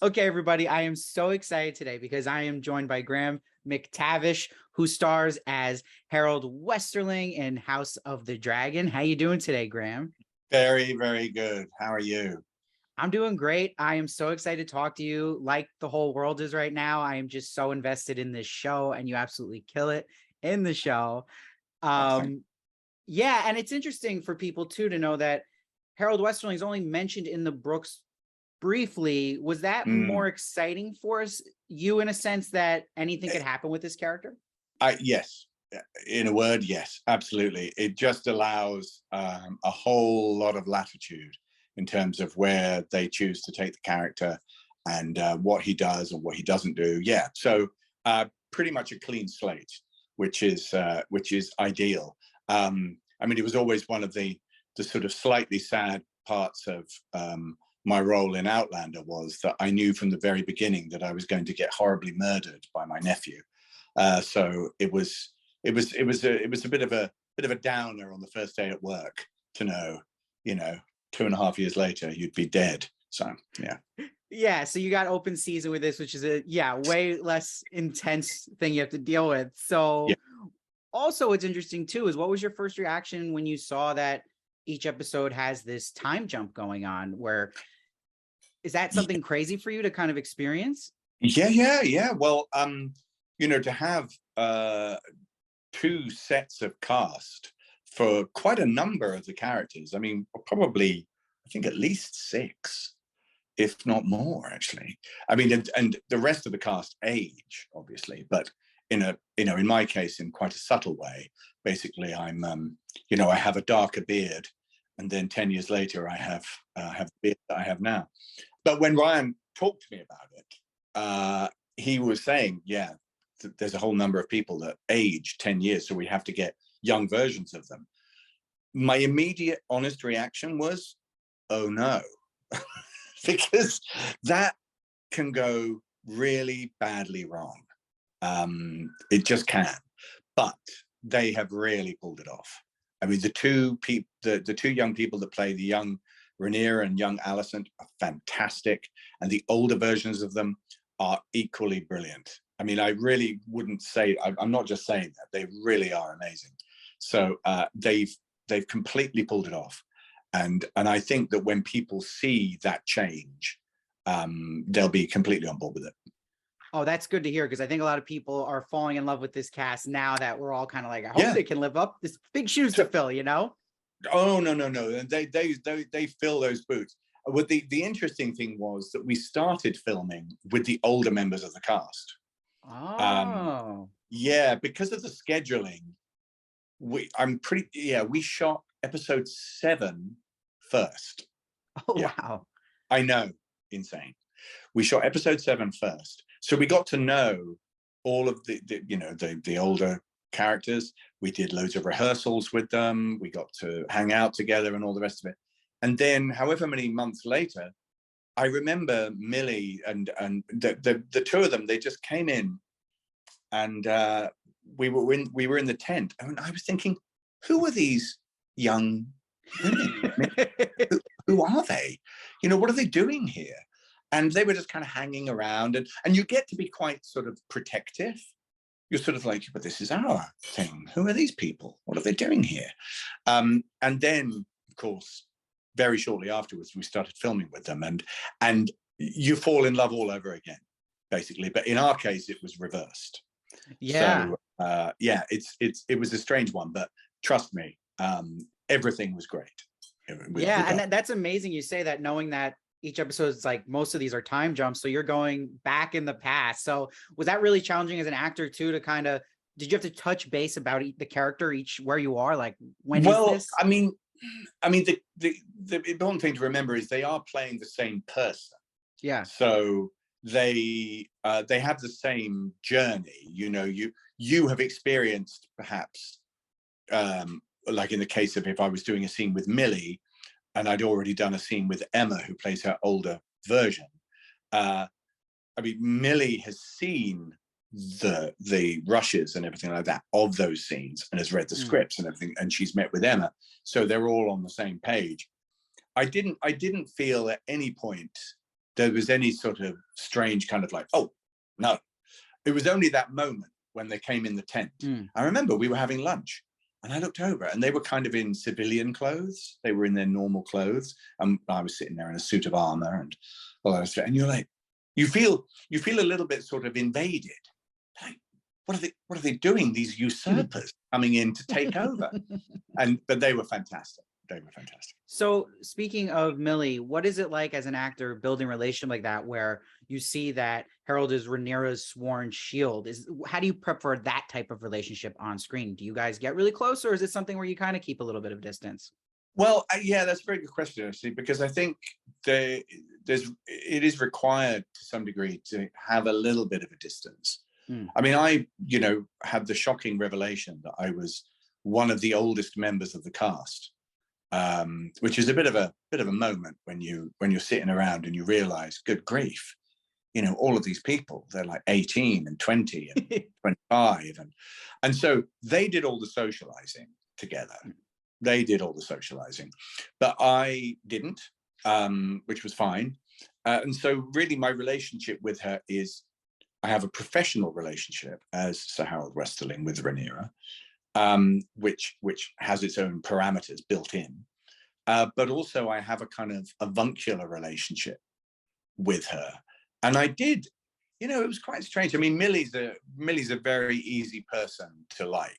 Okay, everybody, I am so excited today because I am joined by Graham McTavish, who stars as Harold Westerling in House of the Dragon. How you doing today, Graham? Very, very good. How are you? I'm doing great. I am so excited to talk to you like the whole world is right now. I am just so invested in this show, and you absolutely kill it in the show. Oh, thank Um, yeah, and it's interesting for people too to know that Harold Westerling is only mentioned in the Brooks briefly. Was that you. more exciting for you in a sense that anything could happen with this character? Yes, in a word, yes, absolutely. It just allows a whole lot of latitude in terms of where they choose to take the character and what he does and what he doesn't do. Yeah, so pretty much a clean slate, which is ideal. I mean, it was always one of the sort of slightly sad parts of my role in Outlander was that I knew from the very beginning that I was going to get horribly murdered by my nephew. So it was a bit of a downer on the first day at work to know, 2.5 years later you'd be dead. So yeah. Yeah, so you got open season with this, which is a way less intense thing you have to deal with. So Yeah. also what's interesting too is what was your first reaction when you saw that each episode has this time jump going on? Where is that something crazy for you to kind of experience? Yeah. Well, to have two sets of cast for quite a number of the characters. I mean, probably, I think at least 6, if not more, actually. I mean, and the rest of the cast age, obviously, but in my case, in quite a subtle way. Basically, I'm, I have a darker beard, and then 10 years later, I have the beard that I have now. But when Ryan talked to me about it, he was saying, yeah, there's a whole number of people that age 10 years, so we have to get young versions of them. My immediate honest reaction was, oh no, because that can go really badly wrong. It just can. But they have really pulled it off. I mean, the two young people that play the young Rainier and young Alicent are fantastic, and the older versions of them are equally brilliant. I mean, I really wouldn't say, I'm not just saying that, they really are amazing. So they've completely pulled it off. And I think that when people see that change, they'll be completely on board with it. Oh, that's good to hear, because I think a lot of people are falling in love with this cast now that we're all kind of like, I hope they can live up. This big shoes to fill, Oh, no. They fill those boots. What the interesting thing was that we started filming with the older members of the cast. Oh. Yeah, because of the scheduling, we shot episode 7 first. Oh, Yeah. wow. I know, insane. We shot episode 7 first, so we got to know all of the older characters. We did loads of rehearsals with them. We got to hang out together and all the rest of it. And then, however many months later, I remember Millie and the two of them. They just came in, and we were in the tent, and I was thinking, who are these young women? who are they? What are they doing here? And they were just kind of hanging around, and you get to be quite sort of protective. You're sort of like, but this is our thing. Who are these people? What are they doing here? And then, of course, very shortly afterwards, we started filming with them, and you fall in love all over again, basically. But in our case, it was reversed. Yeah. So it was a strange one, but trust me, everything was great. And that's amazing you say that, knowing that each episode is like, most of these are time jumps, so you're going back in the past. So was that really challenging as an actor too, to kind of, did you have to touch base about the character each where you are, like, when is this? I mean the important thing to remember is they are playing the same person. Yeah. So they have the same journey. You have experienced, perhaps, like in the case of, if I was doing a scene with Millie and I'd already done a scene with Emma, who plays her older version. I mean, Millie has seen the rushes and everything like that of those scenes, and has read the scripts and everything, and she's met with Emma, so they're all on the same page. I didn't feel at any point there was any sort of strange kind of like, oh, no. It was only that moment when they came in the tent. I remember we were having lunch and I looked over and they were kind of in civilian clothes. They were in their normal clothes. And I was sitting there in a suit of armor and all that stuff. And you're like, you feel a little bit sort of invaded. Like, what are they doing? These usurpers coming in to take over. But they were fantastic. They were fantastic. So speaking of Millie, what is it like as an actor building a relationship like that, where you see that Harold is Rhaenyra's sworn shield? How do you prep for that type of relationship on screen? Do you guys get really close, or is it something where you kind of keep a little bit of distance? Well, yeah, that's a very good question, actually, because I think it is required to some degree to have a little bit of a distance. I mean, I had the shocking revelation that I was one of the oldest members of the cast, which is a bit of a moment when you're sitting around and you realize, good grief, all of these people, they're like 18 and 20 and 25, and so they did all the socializing together. They did all the socializing, but I didn't, which was fine. And so really my relationship with her is, I have a professional relationship as Sir Harold Westerling with Rhaenyra, which has its own parameters built in. But also I have a kind of avuncular relationship with her. And I did, it was quite strange. I mean, Millie's a very easy person to like.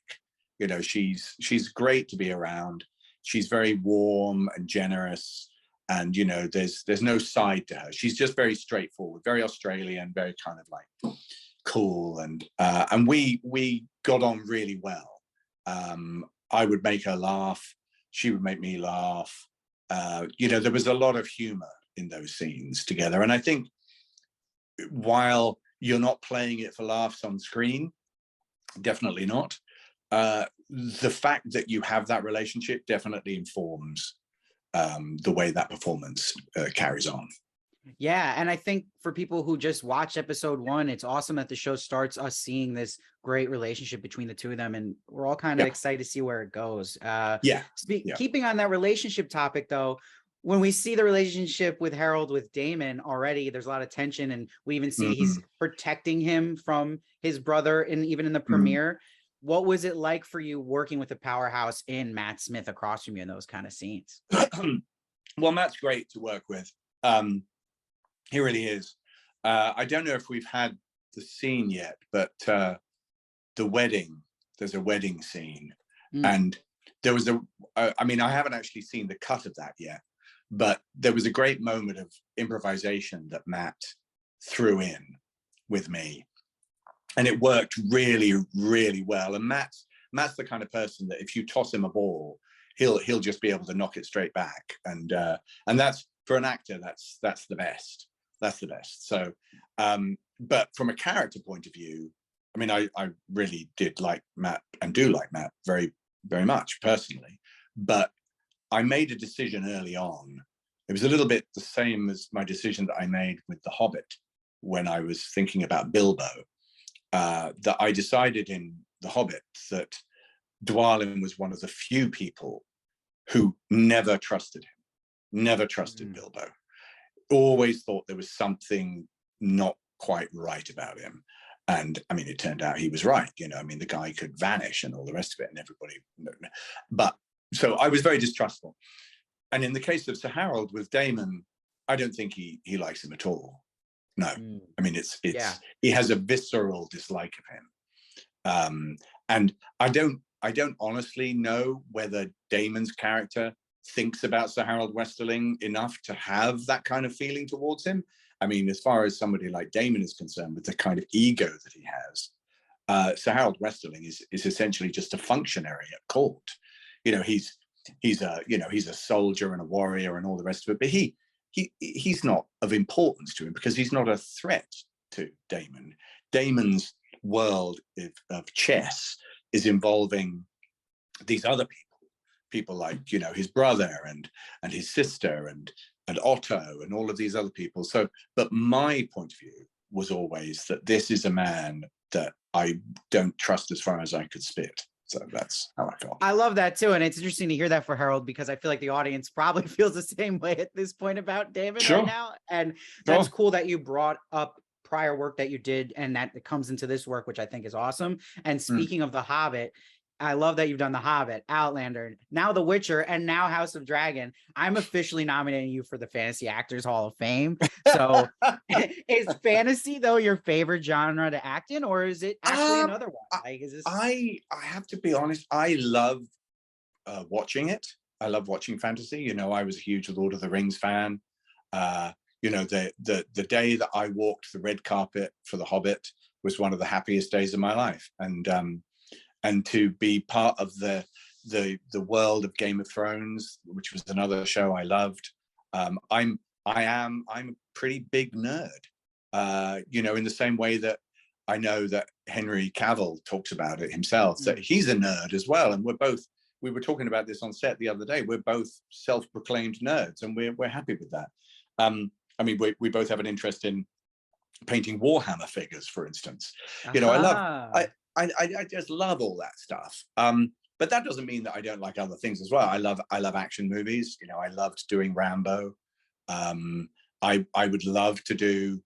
She's great to be around. She's very warm and generous. And, there's no side to her. She's just very straightforward, very Australian, very kind of like cool. And we got on really well. I would make her laugh. She would make me laugh. There was a lot of humor in those scenes together. And I think while you're not playing it for laughs on screen, definitely not, the fact that you have that relationship definitely informs the way that performance carries on. Yeah, and I think for people who just watched episode 1, it's awesome that the show starts us seeing this great relationship between the two of them, and we're all kind of excited to see where it goes. Keeping on that relationship topic, though, when we see the relationship with Harold with Daemon already, there's a lot of tension, and we even see he's protecting him from his brother, and even in the premiere. What was it like for you working with the powerhouse in Matt Smith across from you in those kind of scenes? Well, Matt's great to work with. He really is. I don't know if we've had the scene yet, but there's a wedding scene. And there was I haven't actually seen the cut of that yet, but there was a great moment of improvisation that Matt threw in with me. And it worked really, really well. And Matt's the kind of person that if you toss him a ball, he'll just be able to knock it straight back. And that's, for an actor, that's the best. That's the best. So, but from a character point of view, I really did like Matt and do like Matt very, very much personally. But I made a decision early on. It was a little bit the same as my decision that I made with The Hobbit when I was thinking about Bilbo. That I decided in The Hobbit that Dwalin was one of the few people who never trusted him, never trusted Bilbo. Always thought there was something not quite right about him. And it turned out he was right. The guy could vanish and all the rest of it, and everybody. But so I was very distrustful. And in the case of Sir Harold with Daemon, I don't think he likes him at all. No, he has a visceral dislike of him, and I don't honestly know whether Daemon's character thinks about Sir Harold Westerling enough to have that kind of feeling towards him. As far as somebody like Daemon is concerned, with the kind of ego that he has, Sir Harold Westerling is essentially just a functionary at court. He's a soldier and a warrior and all the rest of it, but he's not of importance to him because he's not a threat to Daemon. Daemon's world of chess is involving these other people like his brother and his sister and Otto and all of these other people. So, but my point of view was always that this is a man that I don't trust as far as I could spit. So that's how I felt. I love that too. And it's interesting to hear that for Harold, because I feel like the audience probably feels the same way at this point about Daemon right now. And that's cool that you brought up prior work that you did and that it comes into this work, which I think is awesome. And speaking of The Hobbit, I love that you've done The Hobbit, Outlander, now The Witcher, and now House of Dragon. I'm officially nominating you for the Fantasy Actors Hall of Fame. So is fantasy though your favorite genre to act in, or is it actually another one? Like, is this? I have to be honest. I love watching it. I love watching fantasy. You know, I was a huge Lord of the Rings fan. You know, the day that I walked the red carpet for The Hobbit was one of the happiest days of my life. And to be part of the world of Game of Thrones, which was another show I loved. I'm a pretty big nerd. You know, in the same way that I know that Henry Cavill talks about it himself, that he's a nerd as well. And we were talking about this on set the other day. We're both self-proclaimed nerds, and we're happy with that. I mean, we both have an interest in painting Warhammer figures, for instance. You know, I just love all that stuff. But that doesn't mean that I don't like other things as well. I love action movies. You know, I loved doing Rambo. I would love to do.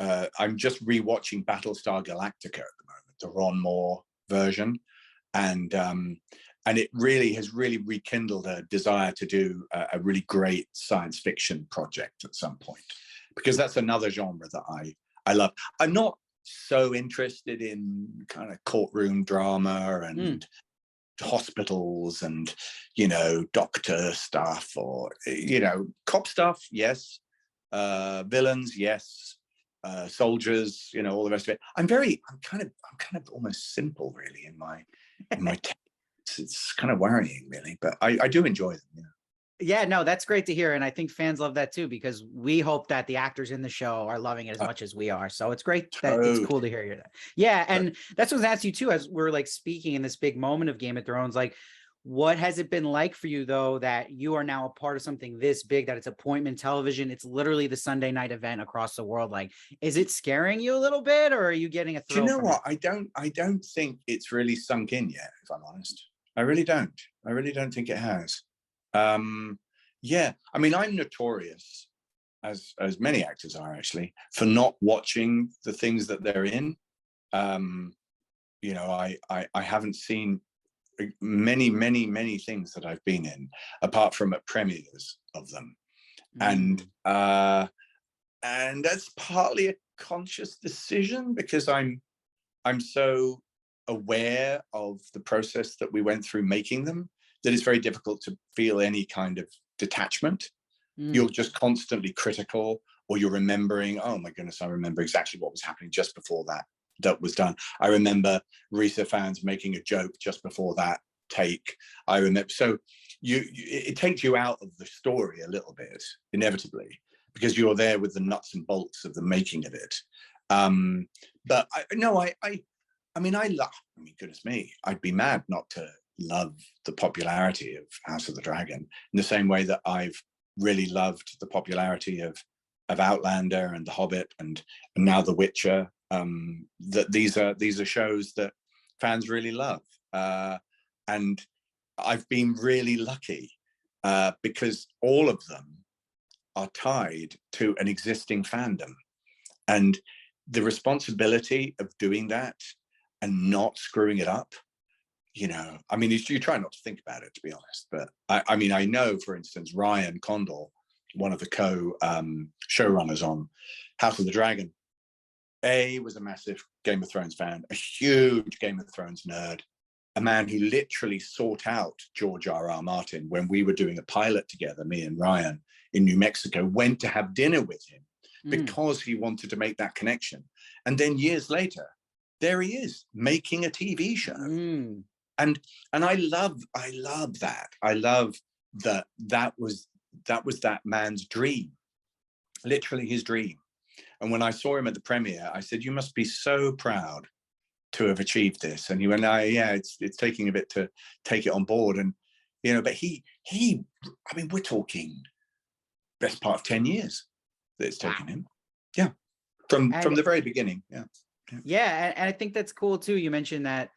I'm just rewatching Battlestar Galactica at the moment, the Ron Moore version, and it really has rekindled a desire to do a really great science fiction project at some point, because that's another genre that I love. I'm not so interested in kind of courtroom drama and hospitals and, you know, doctor stuff, or, you know, cop stuff, yes, villains, yes, soldiers, you know, all the rest of it. I'm kind of almost simple, really, in my it's kind of worrying, really, but I do enjoy them. Yeah. Yeah, no, that's great to hear. And I think fans love that too, because we hope that the actors in the show are loving it as much as we are. So it's great that it's cool to hear that. Yeah. And that's what I was asking you too, as we're like speaking in this big moment of Game of Thrones, like, what has it been like for you though, that you are now a part of something this big, that it's appointment television? It's literally the Sunday night event across the world. Like, is it scaring you a little bit, or are you getting a thrill? Do you know what? I don't think it's really sunk in yet, if I'm honest. I really don't think it has. Yeah, I mean, I'm notorious, as many actors are actually, for not watching the things that they're in. You know, I haven't seen many things that I've been in, apart from at premieres of them. And that's partly a conscious decision, because I'm so aware of the process that we went through making them, that it's very difficult to feel any kind of detachment. You're just constantly critical, or you're remembering, oh my goodness, I remember exactly what was happening just before that was done. I remember Risa fans making a joke just before that take. I remember, so it takes you out of the story a little bit, inevitably, because you're there with the nuts and bolts of the making of it. But I mean, goodness me, I'd be mad not to love the popularity of House of the Dragon, in the same way that I've really loved the popularity of Outlander and The Hobbit and now The Witcher. That these are shows that fans really love, and I've been really lucky because all of them are tied to an existing fandom, and the responsibility of doing that and not screwing it up, you know, I mean, you try not to think about it, to be honest, but I mean, I know, for instance, Ryan Condal, one of the showrunners on House of the Dragon, was a massive Game of Thrones fan, a huge Game of Thrones nerd, a man who literally sought out George R.R. Martin when we were doing a pilot together, me and Ryan, in New Mexico, went to have dinner with him because he wanted to make that connection. And then years later, there he is making a TV show. And I love that. I love that was that man's dream, literally his dream. And when I saw him at the premiere, I said, "You must be so proud to have achieved this." And he went, "Yeah, it's taking a bit to take it on board." And, you know, but he, I mean, we're talking best part of 10 years that it's taken him. Yeah. From the very beginning. Yeah. Yeah. And I think that's cool too. You mentioned that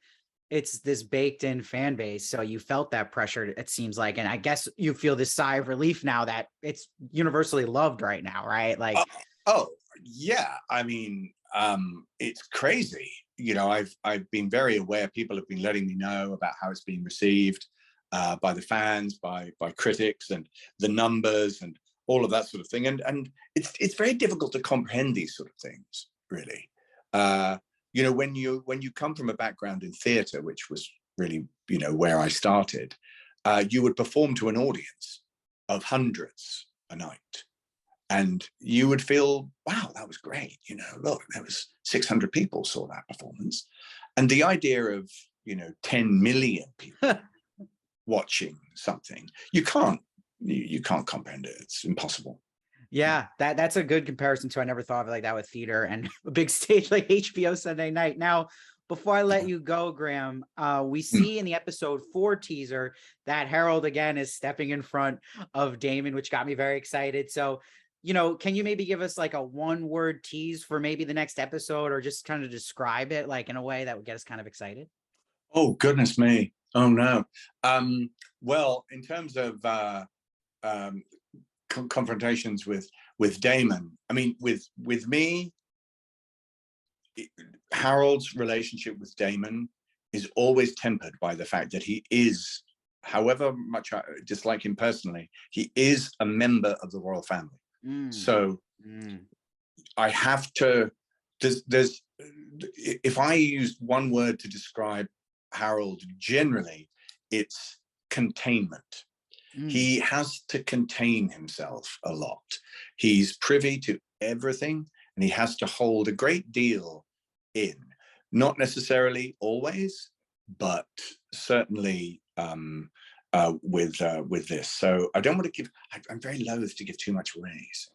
it's this baked in fan base. So you felt that pressure, it seems like. And I guess you feel this sigh of relief now that it's universally loved right now, right? Like, oh yeah, I mean, it's crazy. You know, I've been very aware. People have been letting me know about how it's being received by the fans, by critics, and the numbers, and all of that sort of thing. And it's very difficult to comprehend these sort of things, really. You know, when you come from a background in theatre, which was really, you know, where I started, you would perform to an audience of hundreds a night. And you would feel, wow, that was great. You know, look, there was 600 people saw that performance. And the idea of, you know, 10 million people watching something, you can't comprehend it. It's impossible. yeah, that's a good comparison too. I never thought of it like that with theater and a big stage like HBO Sunday night. Now, before I let you go, Graham, we see in the episode 4 teaser that Harold again is stepping in front of Daemon, which got me very excited. So, you know, can you maybe give us like a 1-word tease for maybe the next episode, or just kind of describe it like in a way that would get us kind of excited? Oh, goodness me. Oh, no. Well, in terms of confrontations with Daemon, I mean, with me, Harold's relationship with Daemon is always tempered by the fact that he is, however much I dislike him personally, he is a member of the royal family. So I have to, there's if I use one word to describe Harold generally, it's containment. He has to contain himself a lot. He's privy to everything, and he has to hold a great deal in, not necessarily always, but certainly with this. So I don't want to give, I'm very loath to give too much away. So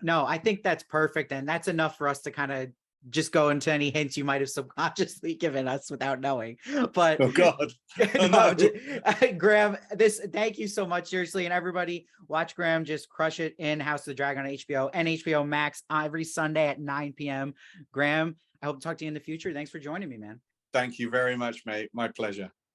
no, I think that's perfect. And that's enough for us to kind of just go into any hints you might have subconsciously given us without knowing. But oh God. Oh, no, no. Graham, thank you so much, seriously. And everybody watch Graham just crush it in House of the Dragon on HBO and HBO Max every Sunday at 9 p.m. Graham, I hope to talk to you in the future. Thanks for joining me, man. Thank you very much, mate. My pleasure.